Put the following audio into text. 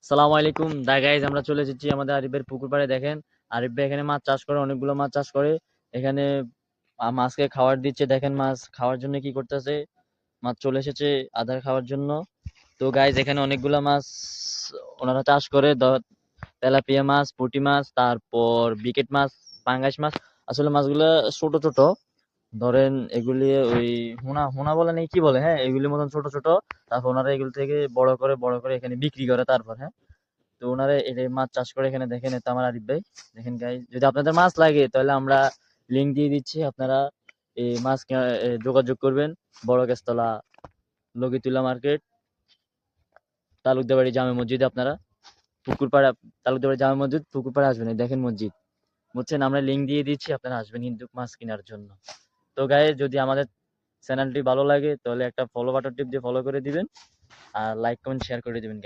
সালাম আলাইকুম গাইজ, আমরা চলে এসেছি আমাদের আরিফের পুকুর পাড়ে। দেখেন, আরিফ ভাই এখানে মাছ চাষ করে, অনেকগুলো মাছ চাষ করে। এখানে মাছকে খাবার দিচ্ছে। দেখেন মাছ খাওয়ার জন্য কি করতেছে। মাছ চলে এসেছে আদার খাওয়ার জন্য। তো গাইজ এখানে অনেকগুলো মাছ ওনারা চাষ করে। তেলাপিয়া মাছ, পুঁটি মাছ, তারপর বিকেট মাছ, পাঙ্গাস মাছ। আসলে মাছগুলো ছোট ছোট, ধরেন এগুলি ওই হোনা হোনা বলে নাকি কি বলে, হ্যাঁ এগুলির মতন ছোট ছোট। তারপর ওনারা এগুলো থেকে বড় করে এখানে বিক্রি করে। তারপর হ্যাঁ, তো ওনারা এই মাছ চাষ করে এখানে। দেখেন, এটা আমার আরিফ ভাই। দেখেন গাইস, যদি আপনাদের মাছ লাগে তাহলে আমরা লিংক দিয়ে দিচ্ছি, আপনারা এই মাছ যোগাযোগ করবেন। বড় গাছতলা, লগিতুলা মার্কেট, তালুকদারবাড়ি জামে মসজিদে আপনারা পুকুরপাড়া, তালুকদারবাড়ি জামে মসজিদ পুকুরপাড়া আসবেন। এই দেখেন মসজিদ, বুঝছেন? আমরা লিংক দিয়ে দিচ্ছি, আপনারা আসবেন কিন্তু মাছ কেনার জন্য। তো গাইস, যদি আমাদের চ্যানেলটি ভালো লাগে তাহলে একটা ফলো বাটন টিপ দিয়ে ফলো করে দিবেন, আর লাইক কমেন্ট শেয়ার করে দিবেন।